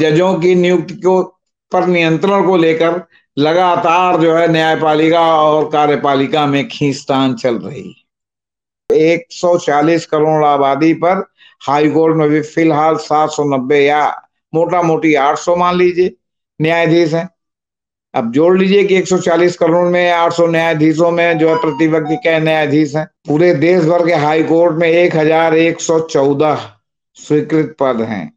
जजों की नियुक्ति को पर नियंत्रण को लेकर लगातार जो है न्यायपालिका और कार्यपालिका में खींचतान चल रही है। 140 करोड़ आबादी पर हाईकोर्ट में भी फिलहाल 790 या मोटा मोटी 800 मान लीजिए न्यायाधीश हैं। अब जोड़ लीजिए कि 140 करोड़ में 800 न्यायाधीशों में जो है प्रति व्यक्ति क्या न्यायाधीश हैं। पूरे देश भर के हाई कोर्ट में 1114 स्वीकृत पद हैं।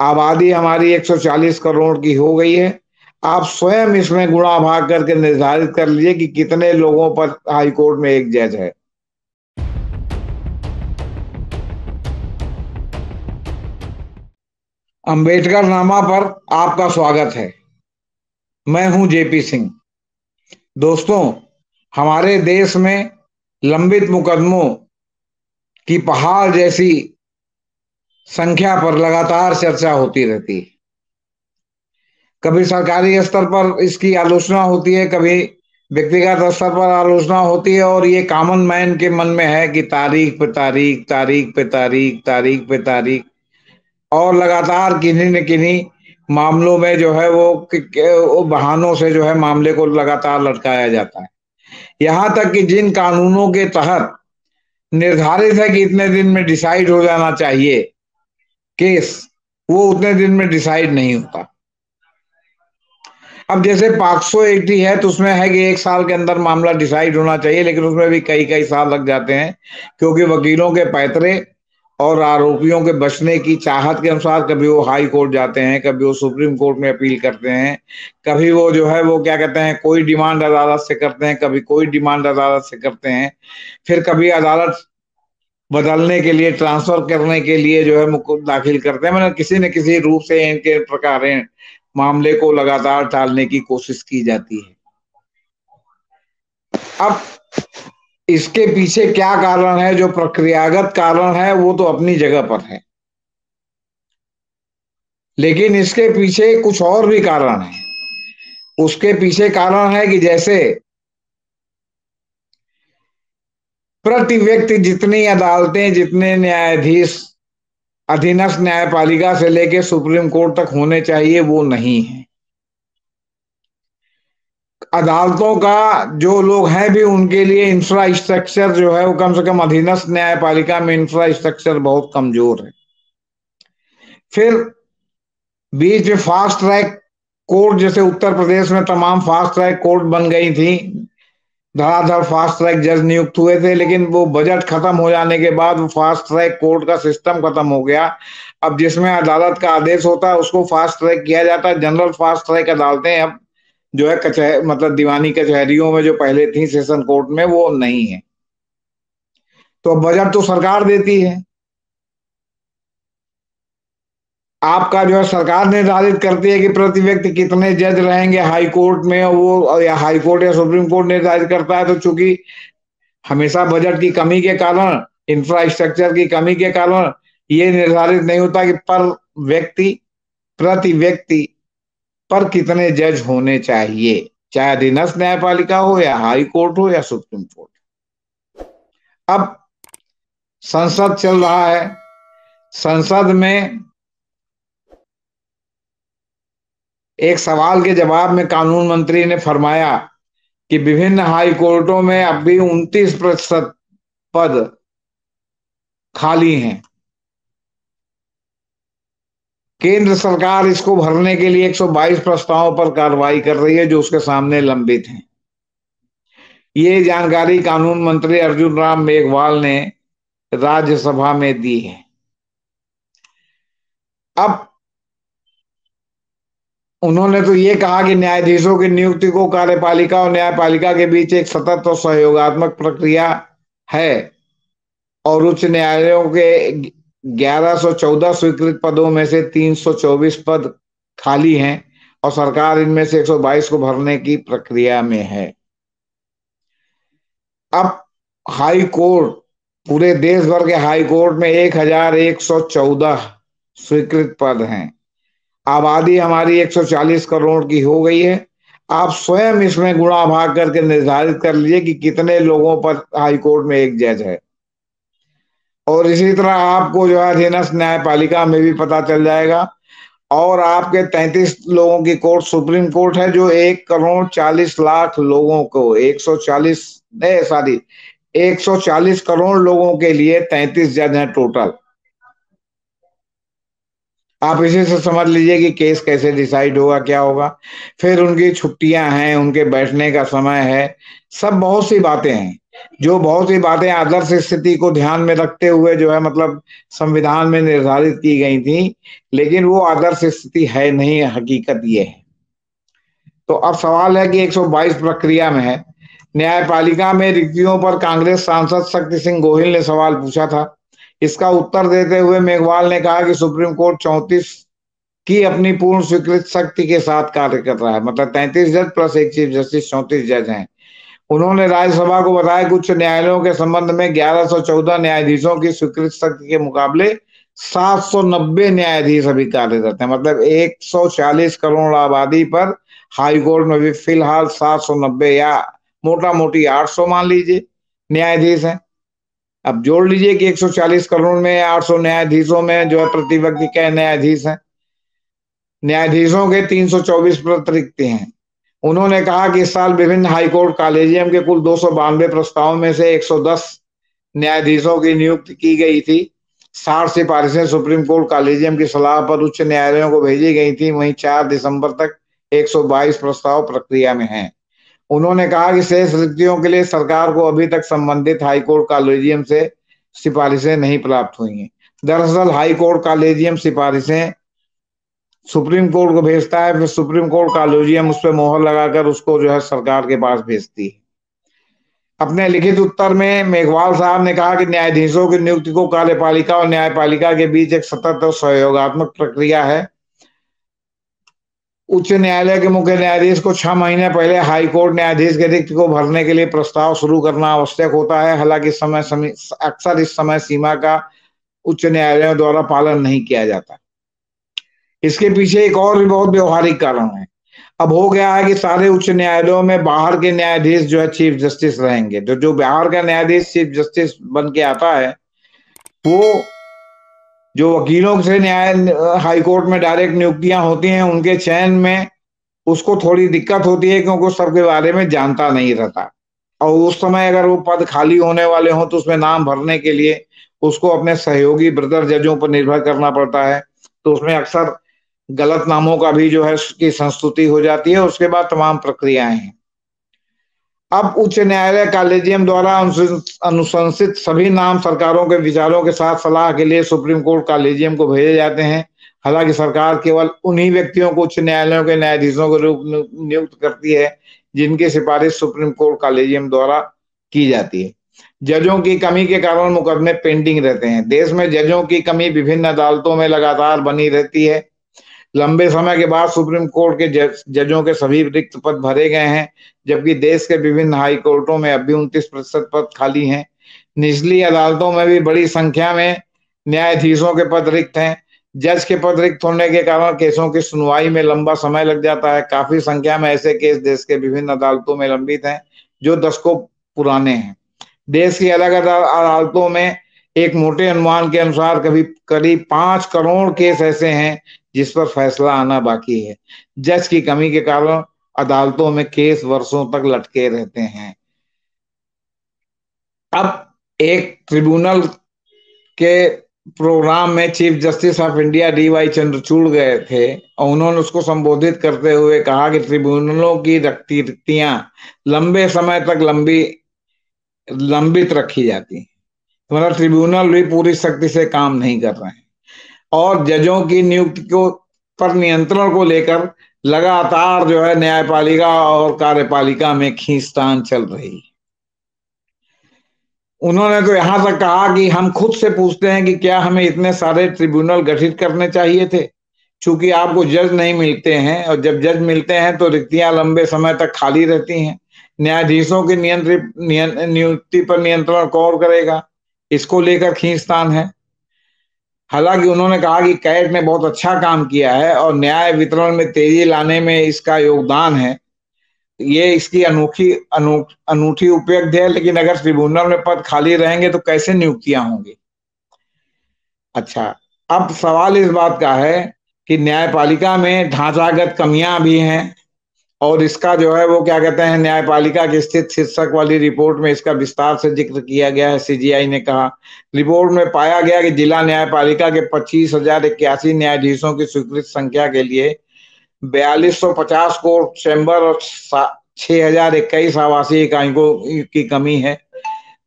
आबादी हमारी 140 करोड़ की हो गई है। आप स्वयं इसमें गुणा भाग करके निर्धारित कर लीजिए कि कितने लोगों पर हाई कोर्ट में एक जज है। अंबेडकर नामा पर आपका स्वागत है। मैं हूं जेपी सिंह। दोस्तों, हमारे देश में लंबित मुकदमों की पहाड़ जैसी संख्या पर लगातार चर्चा होती रहती है। कभी सरकारी स्तर पर इसकी आलोचना होती है, कभी व्यक्तिगत स्तर पर आलोचना होती है, और ये कॉमन मैन के मन में है कि तारीख पे तारीख, तारीख पे तारीख, तारीख पे तारीख, और लगातार किन्हीं न किन्हीं मामलों में जो है वो बहानों से जो है मामले को लगातार लटकाया जाता है। यहां तक कि जिन कानूनों के तहत निर्धारित है कि इतने दिन में डिसाइड हो जाना चाहिए केस, वो उतने दिन में डिसाइड नहीं होता। अब जैसे पॉक्सो एक्ट है तो उसमें है कि 1 साल के अंदर मामला डिसाइड होना चाहिए, लेकिन उसमें भी कई कई साल लग जाते हैं, क्योंकि वकीलों के पैतरे और आरोपियों के बचने की चाहत के अनुसार कभी वो हाई कोर्ट जाते हैं, कभी वो सुप्रीम कोर्ट में अपील करते हैं, कभी वो जो है वो क्या कहते हैं कोई डिमांड अदालत से करते हैं, कभी कोई डिमांड अदालत से करते हैं, फिर कभी अदालत बदलने के लिए, ट्रांसफर करने के लिए जो है मुकदमा दाखिल करते हैं। मतलब किसी न किसी रूप से इनके प्रकार मामले को लगातार टालने की कोशिश की जाती है। अब इसके पीछे क्या कारण है? जो प्रक्रियागत कारण है वो तो अपनी जगह पर है, लेकिन इसके पीछे कुछ और भी कारण है। उसके पीछे कारण है कि जैसे प्रति व्यक्ति जितनी अदालतें, जितने न्यायाधीश अधीनस्थ न्यायपालिका से लेकर सुप्रीम कोर्ट तक होने चाहिए, वो नहीं है। अदालतों का जो लोग हैं भी, उनके लिए इंफ्रास्ट्रक्चर जो है वो कम से कम अधीनस्थ न्यायपालिका में इंफ्रास्ट्रक्चर बहुत कमजोर है। फिर बीच में फास्ट ट्रैक कोर्ट, जैसे उत्तर प्रदेश में तमाम फास्ट ट्रैक कोर्ट बन गई थी, धड़ाधड़ फास्ट ट्रैक जज नियुक्त हुए थे, लेकिन वो बजट खत्म हो जाने के बाद वो फास्ट ट्रैक कोर्ट का सिस्टम खत्म हो गया। अब जिसमें अदालत का आदेश होता है उसको फास्ट ट्रैक किया जाता है। जनरल फास्ट ट्रैक अदालतें अब जो है मतलब दीवानी कचहरियों में जो पहले थी सेशन कोर्ट में, वो नहीं है। तो बजट तो सरकार देती है, आपका जो है सरकार निर्धारित करती है कि प्रति व्यक्ति कितने जज रहेंगे हाई कोर्ट में, वो या हाई कोर्ट या सुप्रीम कोर्ट निर्धारित करता है। तो चूंकि हमेशा बजट की कमी के कारण, इंफ्रास्ट्रक्चर की कमी के कारण ये निर्धारित नहीं होता कि प्रति व्यक्ति पर कितने जज होने चाहिए, चाहे अधीनस्थ न्यायपालिका हो या हाई कोर्ट हो या सुप्रीम कोर्ट। अब संसद चल रहा है, संसद में एक सवाल के जवाब में कानून मंत्री ने फरमाया कि विभिन्न हाई कोर्टों में अब भी 29% पद खाली हैं। केंद्र सरकार इसको भरने के लिए 122 प्रस्तावों पर कार्रवाई कर रही है जो उसके सामने लंबित हैं। ये जानकारी कानून मंत्री अर्जुन राम मेघवाल ने राज्यसभा में दी है। अब उन्होंने तो ये कहा कि न्यायाधीशों की नियुक्ति को कार्यपालिका और न्यायपालिका के बीच एक सतत और सहयोगात्मक प्रक्रिया है, और उच्च न्यायालयों के 1114 स्वीकृत पदों में से 324 पद खाली हैं और सरकार इनमें से 122 को भरने की प्रक्रिया में है। अब हाई कोर्ट, पूरे देश भर के हाई कोर्ट में 1114 स्वीकृत पद हैं। आबादी हमारी 140 करोड़ की हो गई है। आप स्वयं इसमें गुणा भाग करके निर्धारित कर लीजिए कि कितने लोगों पर हाई कोर्ट में एक जज है। और इसी तरह आपको जो है अधीनस्थ न्यायपालिका में भी पता चल जाएगा। और आपके 33 लोगों की कोर्ट सुप्रीम कोर्ट है, जो 1,40,00,000 लोगों को 140 नहीं सॉरी 140 करोड़ लोगों के लिए 33 जज हैं टोटल। आप इसी से समझ लीजिए कि केस कैसे डिसाइड होगा, क्या होगा। फिर उनकी छुट्टियां हैं, उनके बैठने का समय है, सब बहुत सी बातें हैं, जो बहुत सी बातें आदर्श स्थिति को ध्यान में रखते हुए जो है मतलब संविधान में निर्धारित की गई थी, लेकिन वो आदर्श स्थिति है नहीं, हकीकत ये है। तो अब सवाल है कि 122 प्रक्रिया में है। न्यायपालिका में रिक्तियों पर कांग्रेस सांसद शक्ति सिंह गोहिल ने सवाल पूछा था। इसका उत्तर देते हुए मेघवाल ने कहा कि सुप्रीम कोर्ट 34 की अपनी पूर्ण स्वीकृत शक्ति के साथ कार्य कर रहा है, मतलब 33 जज प्लस एक चीफ जस्टिस 34 जज हैं। उन्होंने राज्यसभा को बताया कि उच्च न्यायालयों के संबंध में 1114 न्यायाधीशों की स्वीकृत शक्ति के मुकाबले 790 न्यायाधीश अभी कार्यरत हैं, मतलब 140 करोड़ आबादी पर हाईकोर्ट में भी फिलहाल 790 या मोटा मोटी 800 मान लीजिए न्यायाधीश हैं। अब जोड़ लीजिए कि 140 करोड़ में 800 न्यायाधीशों में जो है प्रति व्यक्ति क्या न्यायाधीश हैं। न्यायाधीशों के 324 पद रिक्त हैं। उन्होंने कहा कि इस साल विभिन्न हाईकोर्ट कॉलेजियम के कुल 292 प्रस्तावों में से 110 न्यायाधीशों की नियुक्ति की गई थी। 60 सिफारिशें सुप्रीम कोर्ट कॉलेजियम की सलाह पर उच्च न्यायालयों को भेजी गई थी। वहीं 4 दिसंबर तक 122 प्रस्ताव प्रक्रिया में हैं। उन्होंने कहा कि शेष रिक्तियों के लिए सरकार को अभी तक संबंधित हाईकोर्ट कॉलेजियम से सिफारिशें नहीं प्राप्त हुई हैं। दरअसल हाईकोर्ट कॉलेजियम सिफारिशें सुप्रीम कोर्ट को भेजता है, फिर सुप्रीम कोर्ट कॉलेजियम उस पर मोहर लगाकर उसको जो है सरकार के पास भेजती है। अपने लिखित उत्तर में मेघवाल साहब ने कहा कि न्यायाधीशों की नियुक्ति को कार्यपालिका और न्यायपालिका के बीच एक सतत और सहयोगात्मक प्रक्रिया है। उच्च न्यायालय के मुख्य न्यायाधीश को 6 महीने पहले हाईकोर्ट न्यायाधीश के रिक्त को भरने के लिए प्रस्ताव शुरू करना आवश्यक होता है। हालांकि अक्सर इस समय सीमा का उच्च न्यायालयों द्वारा पालन नहीं किया जाता। इसके पीछे एक और भी बहुत व्यवहारिक कारण है। अब हो गया है कि सारे उच्च न्यायालयों में बाहर के न्यायाधीश जो है चीफ जस्टिस रहेंगे। तो जो बाहर का न्यायाधीश चीफ जस्टिस बन के आता है, वो जो वकीलों से न्याय हाईकोर्ट में डायरेक्ट नियुक्तियां होती हैं, उनके चयन में उसको थोड़ी दिक्कत होती है, क्योंकि सबके बारे में जानता नहीं रहता। और उस समय अगर वो पद खाली होने वाले हों तो उसमें नाम भरने के लिए उसको अपने सहयोगी ब्रदर जजों पर निर्भर करना पड़ता है। तो उसमें अक्सर गलत नामों का भी जो है उसकी संस्तुति हो जाती है। उसके बाद तमाम प्रक्रियाएं हैं। अब उच्च न्यायालय कॉलेजियम द्वारा अनुशंसित सभी नाम सरकारों के विचारों के साथ सलाह के लिए सुप्रीम कोर्ट कॉलेजियम को भेजे जाते हैं। हालांकि सरकार केवल उन्हीं व्यक्तियों को उच्च न्यायालयों के न्यायाधीशों के रूप में नियुक्त करती है जिनकी सिफारिश सुप्रीम कोर्ट कॉलेजियम द्वारा की जाती है। जजों की कमी के कारण मुकदमे पेंडिंग रहते हैं। देश में जजों की कमी विभिन्न अदालतों में लगातार बनी रहती है। लंबे समय के बाद सुप्रीम कोर्ट के जजों के सभी रिक्त पद भरे गए हैं, जबकि देश के विभिन्न हाई कोर्टों में अब भी 29% पद खाली हैं। निचली अदालतों में भी बड़ी संख्या में न्यायाधीशों के पद रिक्त हैं। जज के पद रिक्त होने के कारण केसों की सुनवाई में लंबा समय लग जाता है। काफी संख्या में ऐसे केस देश के विभिन्न अदालतों में लंबित हैं जो दशकों पुराने हैं। देश की अलग अलग अदालतों में एक मोटे अनुमान के अनुसार कभी करीब 5 करोड़ केस ऐसे हैं जिस पर फैसला आना बाकी है। जज की कमी के कारण अदालतों में केस वर्षों तक लटके रहते हैं। अब एक ट्रिब्यूनल के प्रोग्राम में chief justice of India DY Chandrachud गए थे और उन्होंने उसको संबोधित करते हुए कहा कि ट्रिब्यूनलों की रिक्तियां लंबे समय तक लंबित रखी जाती, मतलब ट्रिब्यूनल भी पूरी शक्ति से काम नहीं कर रहे हैं और जजों की नियुक्ति को पर नियंत्रण को लेकर लगातार जो है न्यायपालिका और कार्यपालिका में खींचतान चल रही है। उन्होंने तो यहां तक कहा कि हम खुद से पूछते हैं कि क्या हमें इतने सारे ट्रिब्यूनल गठित करने चाहिए थे, चूंकि आपको जज नहीं मिलते हैं और जब जज मिलते हैं तो रिक्तियां लंबे समय तक खाली रहती हैं। न्यायाधीशों की नियुक्ति पर नियंत्रण कौन करेगा, इसको लेकर खींचतान है। हालांकि उन्होंने कहा कि कैट ने बहुत अच्छा काम किया है और न्याय वितरण में तेजी लाने में इसका योगदान है। ये इसकी अनूठी उपलब्धि है, लेकिन अगर ट्रिब्यूनल में पद खाली रहेंगे तो कैसे नियुक्तियां होंगी। अच्छा, अब सवाल इस बात का है कि न्यायपालिका में ढांचागत कमियां भी हैं, और इसका जो है वो क्या कहते हैं, न्यायपालिका की स्थिति शीर्षक वाली रिपोर्ट में इसका विस्तार से जिक्र किया गया है। सीजीआई ने कहा, रिपोर्ट में पाया गया कि जिला न्यायपालिका के 25,081 न्यायाधीशों की स्वीकृत संख्या के लिए 4250 कोर्ट चैम्बर और 6021 आवासीय इकाइयों की कमी है।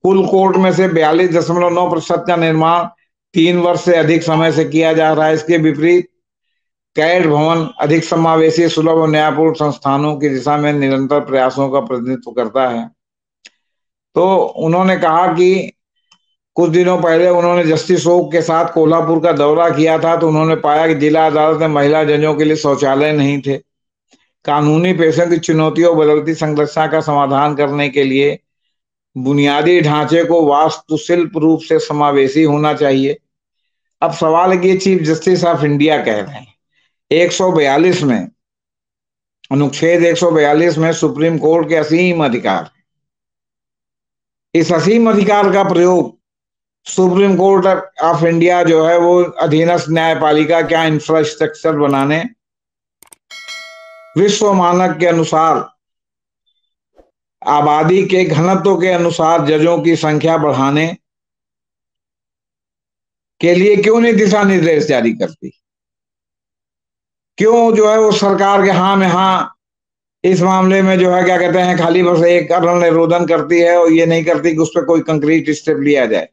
कुल कोर्ट में से 42.9% का निर्माण 3 वर्ष से अधिक समय से किया जा रहा है। इसके विपरीत कैट भवन अधिक समावेशी, सुलभ और न्यायपूर्ण संस्थानों की दिशा में निरंतर प्रयासों का प्रतिनिधित्व करता है। तो उन्होंने कहा कि कुछ दिनों पहले उन्होंने जस्टिस ओक के साथ कोल्हापुर का दौरा किया था, तो उन्होंने पाया कि जिला अदालत में महिला जजों के लिए शौचालय नहीं थे। कानूनी पेशों की चुनौतियों और बदलती संरचना का समाधान करने के लिए बुनियादी ढांचे को वास्तुशिल्प रूप से समावेशी होना चाहिए। अब सवाल है कि चीफ जस्टिस ऑफ इंडिया कह रहे हैं 142 में, अनुच्छेद 142 में सुप्रीम कोर्ट के असीम अधिकार, इस असीम अधिकार का प्रयोग सुप्रीम कोर्ट ऑफ इंडिया जो है वो अधीनस्थ न्यायपालिका क्या इंफ्रास्ट्रक्चर बनाने, विश्व मानक के अनुसार आबादी के घनत्व के अनुसार जजों की संख्या बढ़ाने के लिए क्यों नहीं दिशा निर्देश जारी करती? क्यों जो है वो सरकार के हाँ में हाँ इस मामले में जो है क्या कहते हैं खाली बस एक अरण्य रोदन करती है और ये नहीं करती कि उस पर कोई कंक्रीट स्टेप लिया जाए।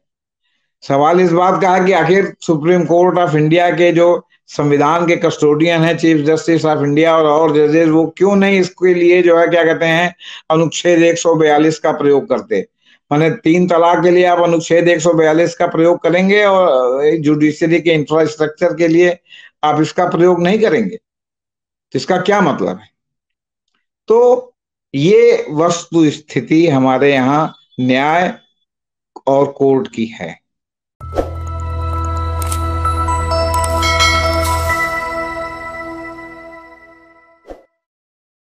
सवाल इस बात का है कि आखिर सुप्रीम कोर्ट ऑफ इंडिया के जो संविधान के कस्टोडियन है चीफ जस्टिस ऑफ इंडिया और जजेस, वो क्यों नहीं इसके लिए जो है क्या कहते हैं अनुच्छेद 142 का प्रयोग करते? माने 3 तलाक के लिए आप अनुच्छेद 142 का प्रयोग करेंगे और जुडिशरी के इंफ्रास्ट्रक्चर के लिए आप इसका प्रयोग नहीं करेंगे, तो इसका क्या मतलब है? तो ये वस्तु स्थिति हमारे यहाँ न्याय और कोर्ट की है।